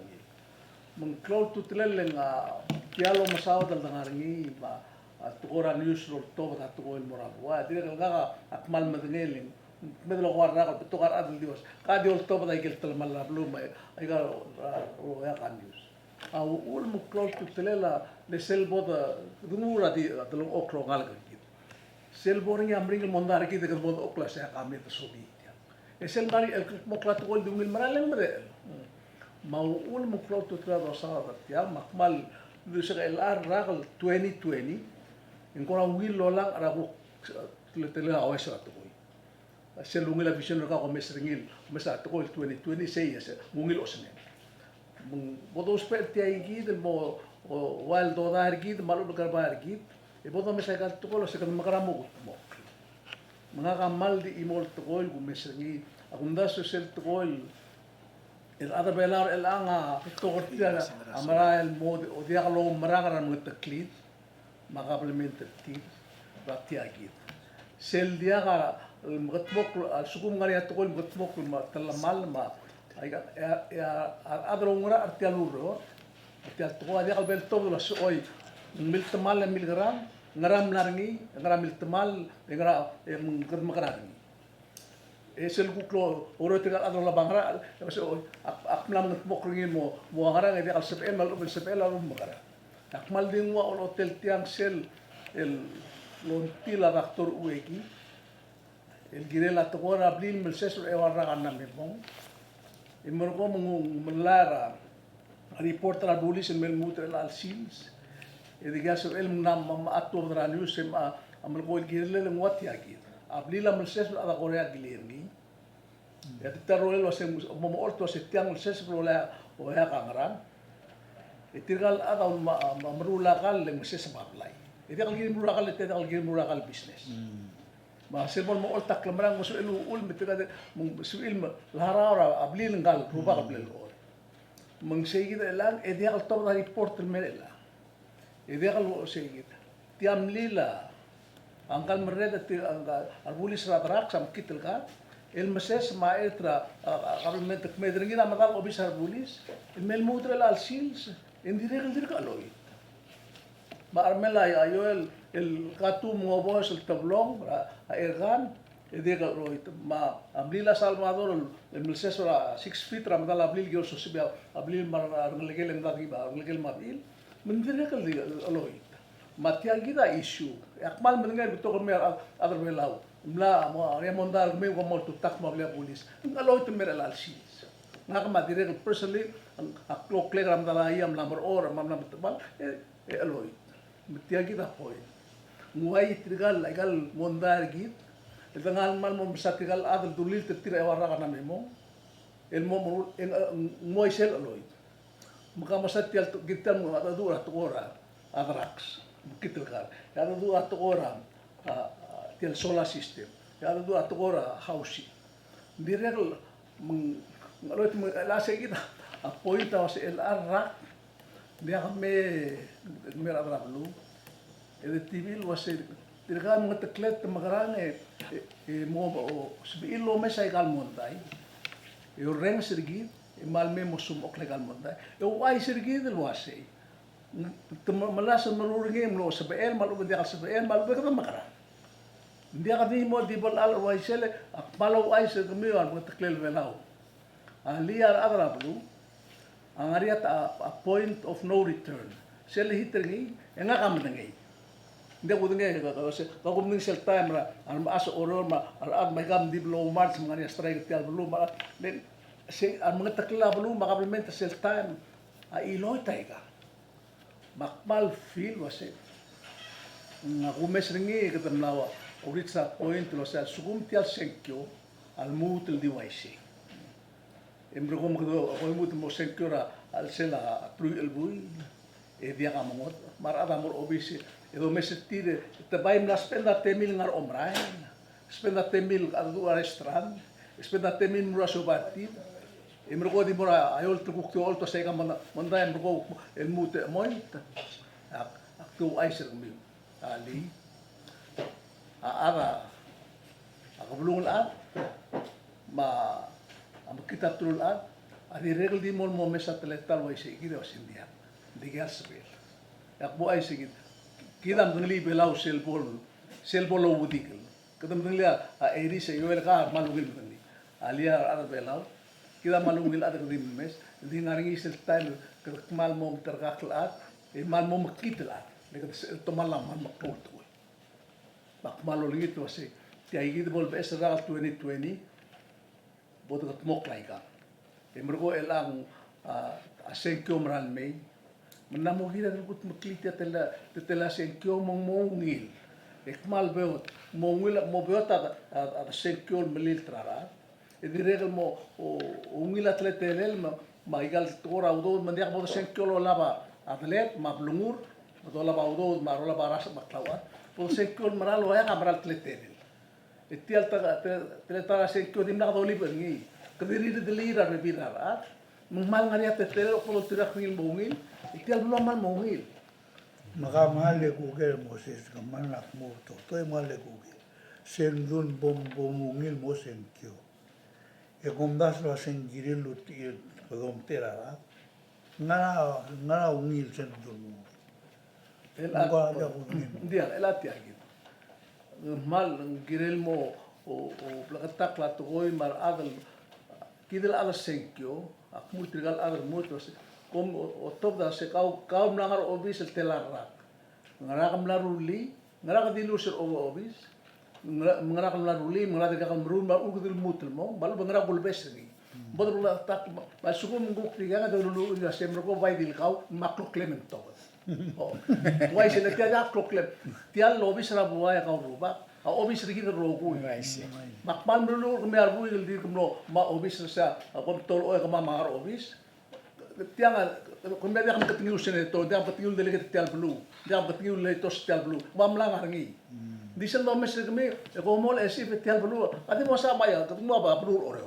mong klon tu trel le nga tialo masaw dal dangarngi ba at ora news ro to ba to el moral wa dia ka akmal madngeling medlo guarda ko to gar adl dios ka diol to ba igel tal mal blu ma ay ga ro ya kan news au ul mo klon tu telela le sel boda dunura di dal oklo ngal ga sel boring amring mondar ki de bod okla sa ka me to sobi e sel mari mo klat gol dumil maralen mare ma ul mo klon tu tra do sa ya makmal du sa el ar ragal 2020 en kora wil lo lang ara ko tele a oesa to se lungil la vision ka ko mesringil mesa to ko 2020 sei ese mungil osne mung bodo spet ai gid mo wal do dar gid malu gar bar gid e bodo mesa ka to ko se kan makaramo mo mga kamal di imol to ko gu mesringi akunda so sel to ko el ada belar el anga to ko tira amara el mod o dia lo maragara mo taklit makaplemente ti batia gid sel dia ka mgatmok sukum ngari atol mgatmok ma talamal ma ay ya adro ngura artialuro artial to dia kalbel to la soy mil tamal mil gram ngaram larngi ngaram mil tamal ngara ngad makarani sel kuklo oro tinggal adro la bangra so ak mlam mo kringin mo ngara ngi al sepel mal ul sepel al magara ak mal ding wa hotel tiang sel el lontila doctor ueki el girela tokora abril mel sesul e warra kanna me bong in mo ko melara reporter adulis en mel mutre al sils e diga so el nam ma atto dra news ma amal ko el girela le ngwat yaki abril mel sesul ada korea gilirni ya titaro lo se mo orto se tiang mel sesul la o ya kangaran e tirgal ada ma marula kal le ses bablay e tirgal gir mura kal te tirgal gir mura kal business ma sebol mo oltak lamrang mo suel ul mitigade mo suel lahara ablil ngal ruba ablil or mong segida lang e dia al top da reporter merela e dia al segida tiam lila angkal mereda ti angkal arbulis ratrak sam kitel ka el meses ma etra kabelment medringina magal obis arbulis el mel mutre al sils en direct dir kaloi ma armela ayo el katu mo bos el tablong a ergan e de roit ma ablila salvador el melsesora 6 feet ramadal ablil gyo so sibia ablil mar arlegel en dagi ba arlegel mabil men direct aloi ma tiagida issue akmal menengai beto ko mer adar belau mla mo ya mondar me ko mo tak mo bla police aloi te mer al sis ngak ma direct personally a clock le ramadal ayam lamber or mam lam tabal e aloi tiagida poi nguai trigal legal mondar git el tangal mal mo sa trigal adal dulil tira warra kana memo el mo ngoi sel aloi maka masat tial gitan mo adu at ora adrax kitel kar ya adu at ora tial solar system ya adu at ora house direl aloi la seguida apoita was el arra dia me adra lu el tibil was tirgan mo teklet magarang mo sbil lo me sai gal montai e o reng sergi e mal me mo sum ok legal montai e o ai sergi del wase malas maruringe mo sa bel malu dia sa bel malu be ka makara dia ka ni mo di bol al wai sele palo ai se mi an mo teklel velau alia adra blu angariat a point of no return sele hitringi enga kam dengai hindi ko dengai ka ko ning sel time ra al mas oror ma al may gam di blow march mga ni strike tial blu ma then se ang mga takla blu makaplementa sel time a iloy taiga makmal feel wase nga kumes ringi katam lawa urit sa point lo sa sugum tial senkyo al mutel di waisi embro como ko mutel mo senkyo ra al sela pru el bui e dia kamongot marada mor obisi edo mesetire te baim la spenda temil ngar omrain spenda temil adu restaurant spenda temil mura sobati emro ko di mura ayol tukuk to olto sega manda emro ko el mute moit ak tu aiser mi ali ara akabulung at ma am kita trul at ari regel di mol mo mesa teletal wa isi gida osindia digal sabel yak bu ai sigit kidam dengli belau selbol lo wudikel kadam dengli a eri se yoel ka malugil dengli alia ar belau kidam malugil ad dim mes di ngaringi sel time mal mom tergaklat e mal mom kitlat lekat to malam man makport ko bak malolingit wase ti ay gid bol besra 2020 bodo mok laika e mergo elang a senkyo mran mei menamo hira gut maklita tela senkyo mongil ekmal beot mongil mo beota a senkyo melil trara e direl mo ungil atletelel ma igal tora udo mandiak mo senkyo lo laba atlet ma blungur do laba udo ma rola baras maklawa po senkyo maralo ya kamral atletelel etial tela senkyo dimna do liber ngi kediri de lira rebira mal ngari atletel ko tirak ngil mongil itial belum mal mongil maka male Google Moses kamanak mo to male Google sendun bom mongil mo senkyo e komdas lo sengiril lutir kodom terara ngara ungil sendun mo dia elati agit mal girel mo o plakatak la toy mar adal kidel ala senkyo ak multigal adal mutos kom o top da se kau nangar obis el telarak ngara kam la ruli ngara ka dilusir o obis ngara kam la ruli ngara ka kam rul ma ugdil mutul mo balu ngara bulbes ni bodro la tak masuko munguk tiga nga dulu ya semro ko vai dil kau maklo clement to oh wai se le tia klem tia lobis ra buaya kau ruba a obis rigi ka rogo makman dulu kemar bu il dir kemno ma obis sa kom tol o ka ma mar obis tia nga kemar dia kam ketingul sene to dia ketingul dele ke tia blu dia ketingul le to tia blu mam lang ngi di sen no mes kemi ko mol esi tia blu adi mo sa maya ketemu ba blu ore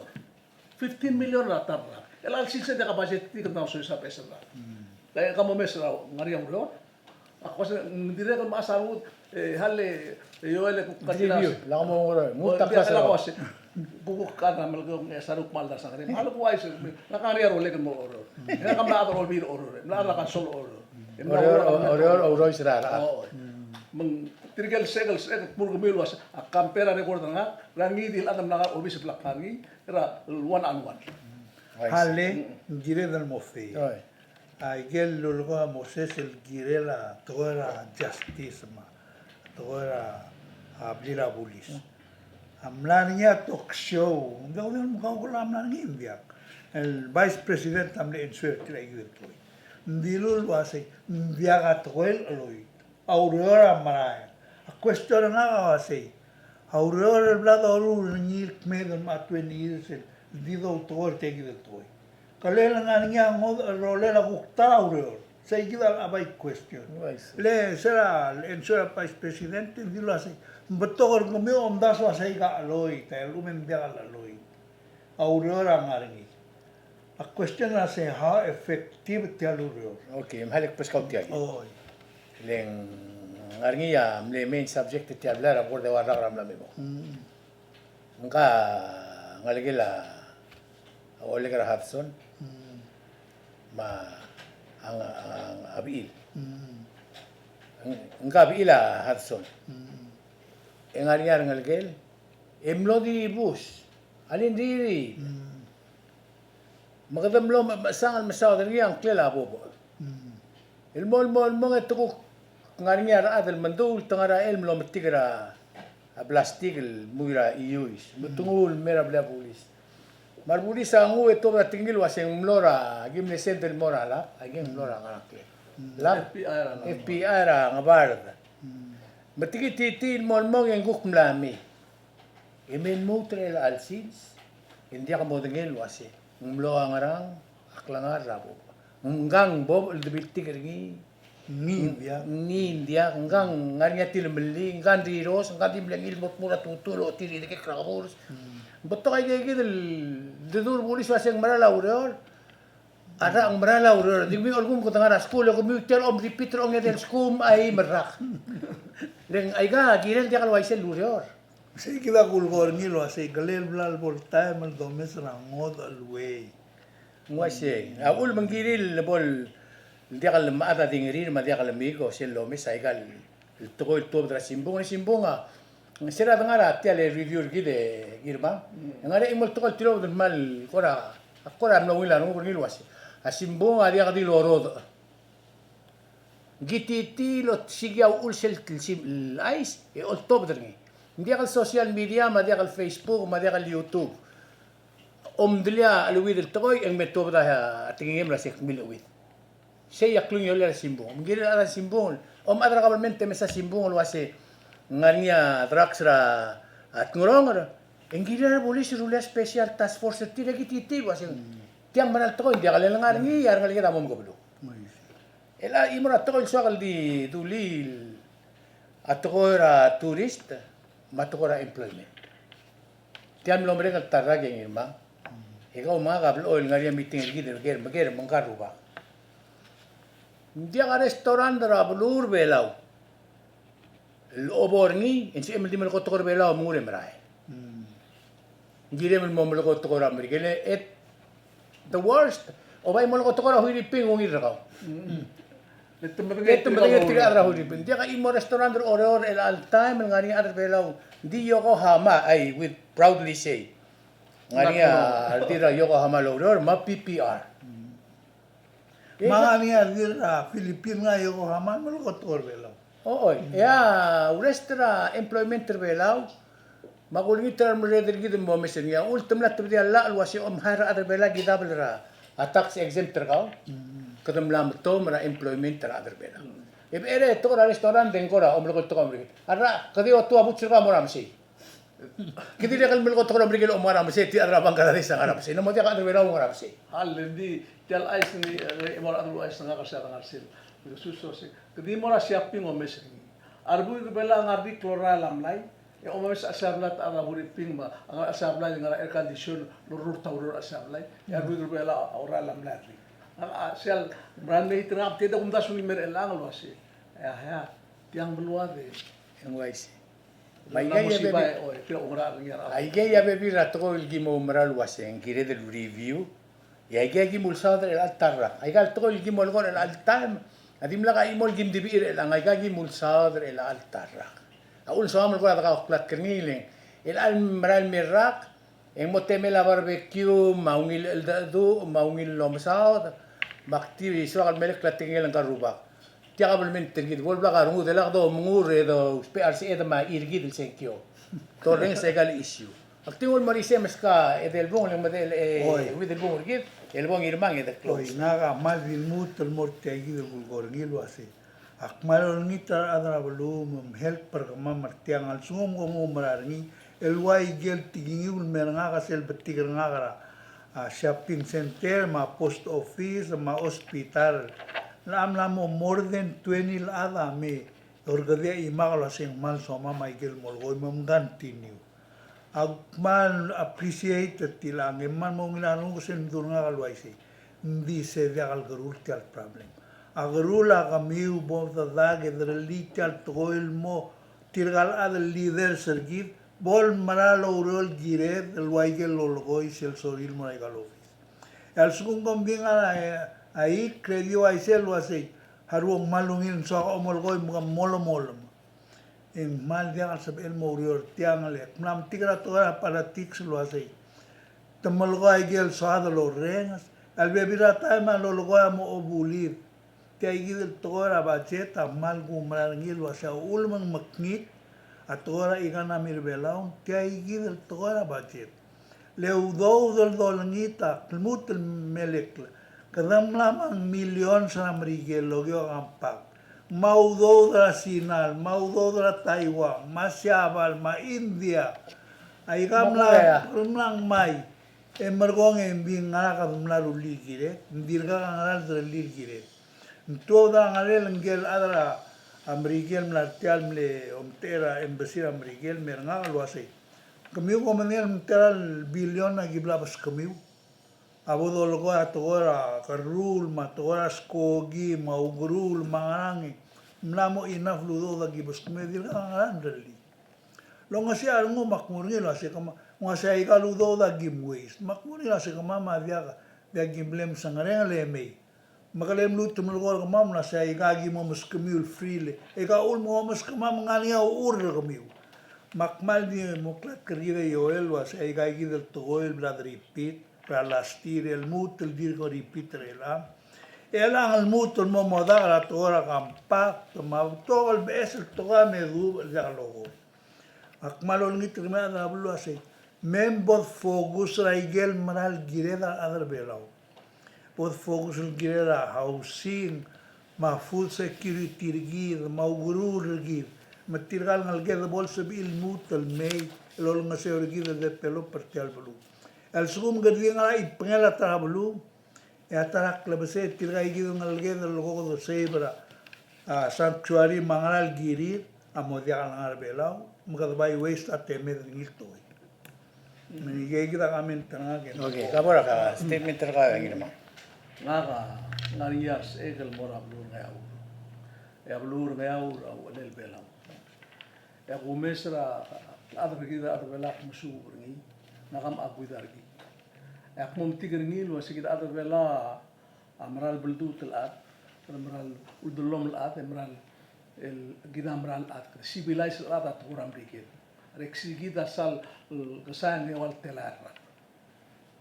15 million rata el al silse de budget ti kan so sa pesa la kaya kamo mes ra ngari ang ro ako sa dire ko masaru halle yo ele ko katila la mo ngoro mutak ka sa buku kana mal ko saruk mal da sa kare mal ko ay na kari ro le ko ro na kam na ro bir ro na la ka sol ro oro isra meng tirgal segel pur gumil was a kampera record nga rangi dil adam na obis blakangi ra one on one Hale gire del mofi. Ai gel lugo a Moses el gire la toda justice ma. Toda ablira bulis. Amlania talk show. Ngau del mukau ko amlania india. El vice president amle insuer tira igir toy. Ndilul wase ndiaga toel aloi. Aurora marai. A question nga wase. Aurora el blado ru ni kmeden ma 20 years. Dido autor te gide toy. Kalela nga niya ngod rolela gukta auror. Sa igida abay question. Le sera en sera vice presidente dilo así. Betogor gumio ondas wa sa iga aloy ta lumen dia aloy. Aurora ngaringi. A question na se how effective te auror. Okay, mahalik pas kau tiagi. Oy. Leng ngaringi ya mle main subject te hablar a borde wa ragram la memo. Nga ngaligila Oliver Hudson ma ang abil ang abil Hudson ang ariar ngalgel emlodi bus alin diri magadam lo masangal masaw dari ang klela bobo el mol mga tukuk ngariar adal mandul tangara el mlo matigra a plastic el muira iuis mutungul mera bla pulis Marbuli sa ngu ito ba tingil waseng mlora gimne sentel morala ageng mlora ngarakle. FBI ra ngabarda. Matigi titil molmong yang guk mlami. Emen mutrel alsins hindi ka modengel wase. Mlo ngarang aklangar rabo. Ngang bob debilti kergi ni dia ngang ngarinya tilmeli ngang diros ngang dimlengil mot mura tutulo tiri de krakors. Betul kayak gitu, dedur polis waseng marala urol, ada ang marala urol. Di ko algum ko tangara school ko mutual om repeater ong del school ay merak. Leng ay ga girel dia kalau waisel urol. Say kita kulgor ni lo say galel blal volta mal domes rangod alway. Ngwase, aul mangiril bol dia kalau maata dingirir ma dia kalau migo sel lo mes ay gal. Toko itu dra simbunga. Sira dangara tiale review gide girma ngare imol tokol tiro del mal kora no wila no ni wasi asimbo adia gadi lorod giti lo sigia ulsel tilsim ais e oltob derni ndia gal social media ma dia gal Facebook ma dia gal YouTube omdlia alwi del toy en metob da tingem la sek mil wit sei yaklun yo la simbo ngire ala simbo adra gabalmente mesa simbo lo wase ngania draxra at ngorongor engira bolis rule special task force tira kiti wasing tiang manal to india kalen ngarngi yar ngali kita mom goblo ela imora to il sogal di dulil atokora tourist matokora employment tiam lombre ngal tarra geng irma ega uma gablo oil ngaria meeting ger mangkaru ba dia restaurant dra blur belau Oborni, en si emel di melko tokor bela o mure merai. Gire mel mo melko tokor Amerikele et the worst. O bay melko tokor hui ping ngi rakaw. Itu mereka tiga arah hui ping. Dia ka imo restaurant or el al time ngani ar bela Di Yokohama, I will proudly say. Ngania, tira Yokohama Loader, ma PPR. Mga niya dira Philippine nga Yokohama malukot orbelaw. Oo, ya, restra employment terbelaw. Makulingi term redder gitu mo mesen ya. Ultim la tibdi alla alwasi hara aderbela gida belra. A tax exempt terkau. Kadam lam to mara employment ter aderbela. Ib ere to ra restaurant den kora omlo to kamri. Ara kadi otu abut sira mo ramsi. Kidi lekal mil ko to kamri gelo mo ramsi ti ara bang kala sa ramsi. Namo ti ka aderbela mo ramsi. Hallendi tial ais ni mora adu ais nga ka sa ngarsil. Suso se. Kadi mora shopping o mesen. Arbu bela ngardi klora lamlay. Ya umamis asablat ara buriping ma ang asablay nga air condition lurur tawrur asablay ya arbu bela ora lamlay. Sial brand ni tinap tidak umdas ni mer elang lo asi. Ya tiang beluade. Yang wise. Maiga ya bebe. Oh, tira ora ngira. Aiga ya bebe ratko il gimo umral wase en kire del review. Ya aiga gimo ulsadar el altarra. Aiga to il gimo algon el altam. Adim la imol gim dibir el aiga gimo ulsadar el altarra. Aun sama ko ata ka kerniling. El almral mirak en moteme la barbecue maungil el dadu maungil lomsad makti so al melek latingel ang karubak. Tiya ka men tingid wol bla karungu de lagdo mungure do PRC eda ma irgi del senkyo. Torreng segal issue. Aktingol marise meska edel bong lang madel with el bong irgid el bong irmang eda Oy close. naga mal vil mutal morte agi del bulgor ngil wase. Akmal ngitar adra balum help per kama martiang al sungom ngom mararngi el wai gel tigingul meranga kasel betikir ngagara shopping center ma post office ma hospital lam mo more than 20 ada me orgadia imagala sing mal soma Michael molgoy mom continue akmal appreciate tilang man mo nginanu sen duranga kalwaisi ndi se al garur tal problem agarula kamiu bom da dage drelital toil mo tirgal ad líder sergit bol maralo urol giret el waigel lolgoy sel soril mo igalofis el sung kombing ai credio ai sel wasei haruang malungil so omolgoy mo molomol en mal dia al sab el morior tiang le nam tigra tora para tix lo wasei tamolgoy gel so adlo rengas al bebira taima lolgoy mo obulir Tiagi del tora bacheta mal gumrar ngil wasa ulman maknit atora igana mirbelaun tiagi del tora bachet leudou del dolnita mut melek kadam lamang milyon sa amrigel logyo ampak maudou da sinal maudou da Taiwan masyabal ma India ay gamlang mai emergong embing ngara kadumlaru ligire ndirga ngara del ligire toda ngalel ngel adra amrigel mlartial mle omtera embasir amrigel meranga lo asay kamiu komanel mteral bilyon na giblabas kamiu abodo logo atogora karul matogora skogi maugrul mangangi mlamo enough ludo da gibas kamiu ngarandali lo ngasi arungo makmurni lo asay kama ngasi ay kaludo da gimways makmurni lo asay kama madiaga dia gimblem sangareng lemei makalem lut tumulgor kamam na sa igagi mo muskamiul freely ika ul mo muskamam ngania ur kamiu makmal di muklat kerida yoel was igagi del toil brad repeat pra lastir el mut el dir ko repeat rela elang el mut mo moda la tora kampa ma tol bes el toga me du ya logo akmal ol ngitrima na blu asay membot fogus raigel maral gireda adar belau pod focus on girera housing ma food security rigid ma ugurur rigid ma tirgal ngal geda bolsa bil mutal may lol nga se rigid de pelo partial blu el sugum gadi nga ipngela tra blu e atarak labase tirgai gid ngal geda logo do sebra sanctuary mangal girir amodia ngal belau mga bay waste ateme ngilto Menigay kita kami tengah gitu. Okay, kabora ka statement terka ngir ma. Ngarias egel mora blur ngayau. Ya blur ngayau awal belau. Ya kumesra adar kita adar belak musuh ngi nakam aku dargi. Ya kum tigringi lu sikit adar bela amral beldu telat amral uldulom lat amral el gida amral at civilized lat at kuram dikit. reksigida sal kasang ni wal telara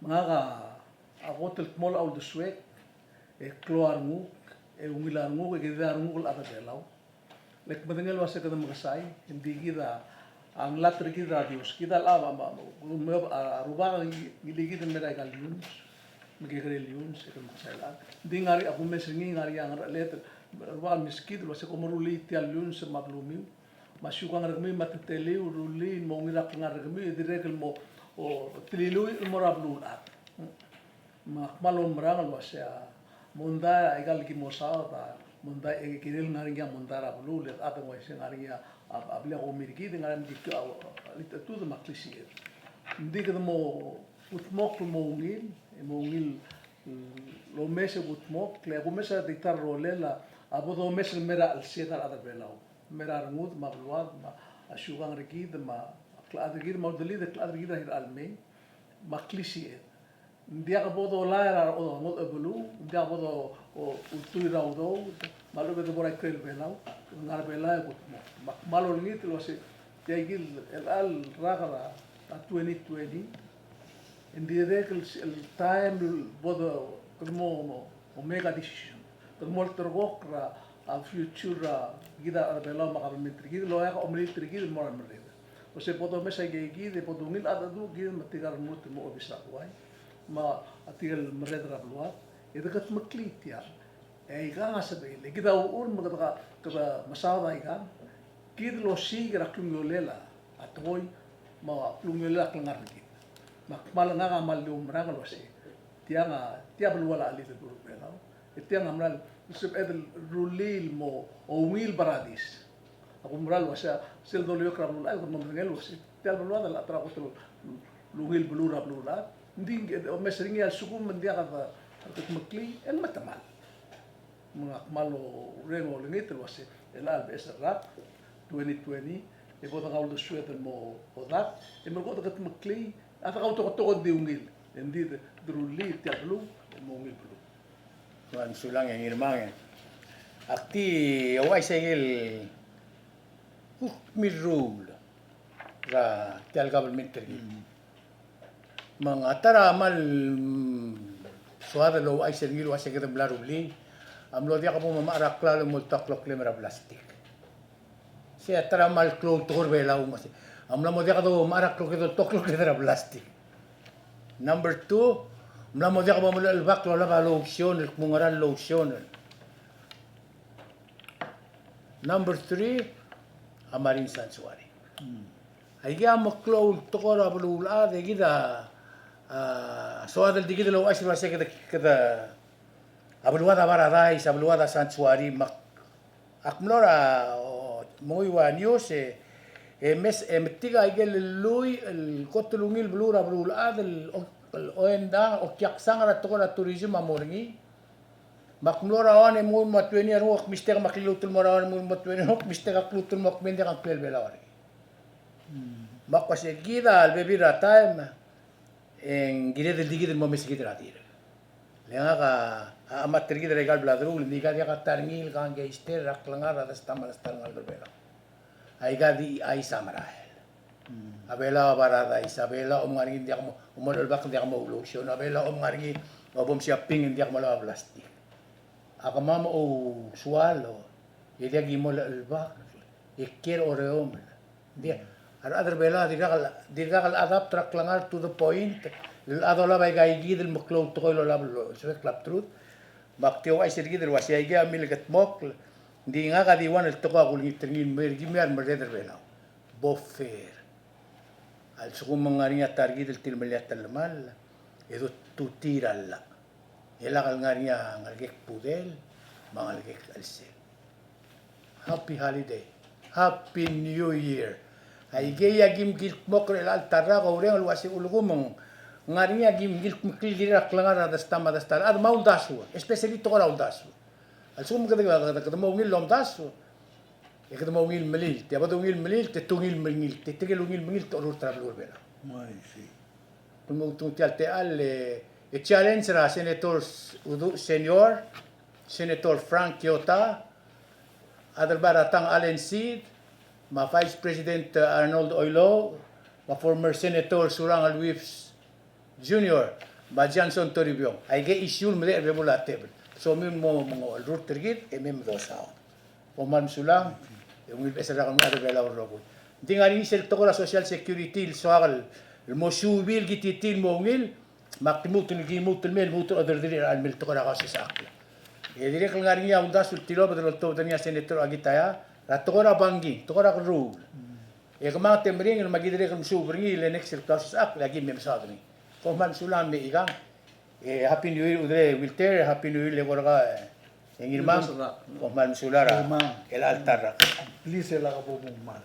mga ako telmol au de swek keluar nguk ungilar nguk gidar nguk ada belaw lek madengel wasa kada magasay hindi kita ang latri kita Dios kita lava ruba giligid meray kalyun magigalilyun sa kamasaylan hindi ngari ako mesringi ngari ang letter ruba miskid wasa ko maruli tialyun sa maglumiw masyukang ragmi mateteliw ruli mo ngirak nga ragmi direkel mo o tililuy mo rablulat malom rangal wasa munda igal ki mo sa munda kinil ngari nga munda rablulat at mo isa ngari nga abli ako miriki ngari di ka tu maklisi hindi ka mo utmok mo ngil lo mese utmok le ko mesa ditar rolela abo do mesa mera al seta ada belaw mera rngud mabluad ma asyugang rigid ma klad rigid ma dali de klad rigid hir alme maklisi hindi ka bodo la o ngot ebulu hindi ka bodo o utui raudo malu be boray krel belaw ngar belaw ko malo ngit lo se yagil al ragala 2020 hindi rekel el time bodo como omega decision como tergok ra a future gida arbela makamitri gida lo ya omilitri gida moral mereda o se bodo mesa gida bodo ngil adadu gida matigar mut mo obisa wai ma atigal mereda rabluat idagat maklit ya iga nga sabi gida uur magada kada masada iga gida lo sigira klungyolela atoy ma klungyolela klangar gida makmala nga malum rangal wasi tia belwala ali de belo tia ngamral sub edel rulil mo o wil baradis ako moral wasa sel dolio kramul ay kung mamangel wasi tia belwala la tra ko luhil belura belura hindi mesringi al sukum mendia ka makli el matamal mga malo reno lingit wasi el albes rap 2020 ibo ta kaul do sueter mo odat e mo ko ta makli ata kau tokot di ungil hindi druli tiablu mo ungil blu Tuan sulang yang irmang akti awai segel mirul ra tial government tergi mangatara mal suada lo ai segil wa segel blaruli amlo dia kamu mamarak klalo multaklok lemra plastik si atara mal klo torbe la umas amla mo dia kado marak klo kedo toklok lemra plastik number 2 mla mo dia kamu al baklo la lotion mungaran lotion number 3 amarin sansuari ay ga maklo tokora bulula de gida soadel digida lo asma se keda abluada baradais abluada santuari mak akmlora moiwa news mes metiga igel lui el kotulungil blura blula del oenda o kiaksanga tokola tourism amorngi makmlora one mo matweni ro mister maklilutul mora mo matweni ro mister aklutul mak mende kan pel belawari makwas gida al bebira time en gire del digida mo mesigida ratir lenga ka amat tergida regal bladrul diga dia ka tarngil kan ge ister raklangar atas tamal tangal berbela ai gadi ai samarael abela barada isabela ngaringi dia mo umol bak dia mo lotion abela ngaringi obom siaping dia mo la plastik akamama o sualo dia gimol alba ikir oreom dia other bela dirgal adapt raklangar to the point adola bay gaigi del muklo to lo lablo se klap truth baktio ay sirgi del wasya ga milgat mok di nga ka diwan el toka kul ngitrin mer gimar merder bela bofer al sugum ngarinya targi del tilmeliat talmal edo tutiralla ela kal ngarinya ngalgek pudel mangalgek alse happy holiday happy new year ay geya gim gil mokre al tarra ko ureng al wasi ulgumong ngarinya gim gil kildira klangar das tama das tar ad maundasu especialito ko raundasu al sum kada mo ngil lomdasu e kada mo ngil melil te abado ngil melil te tungil melil te tegel ngil melil to rur trablur bela Mai si. como tu te al e challenge ra senator udu senator Frank Yota adal baratang Allen Seed ma Vice President Arnold Oilo, ma former Senator Surang Alwifs Jr., ma Johnson Toribio. Ay ge issue mo de regulate. So mi mo mga root tergit e mem do sa. O man sulang yung ipesa ra kami adabela rogo. Di nga rin sel to la social security il soal il mo subil gititil mo ngil maktimut ni gimut mel mut other dire al mel to ra kasi sa akla. E dire kung nga rin ya unda sul tilo bedol to tanya senator agitaya ra to ra bangi to ra rule. E kama temring il magidire kung subringi le next class ak lagi mem sa ni. Kung man sulam mi igang happy new year udre Wilter happy new year le korga yang irmang kung man sulara Irmang. el altar. Please, sila ka po mong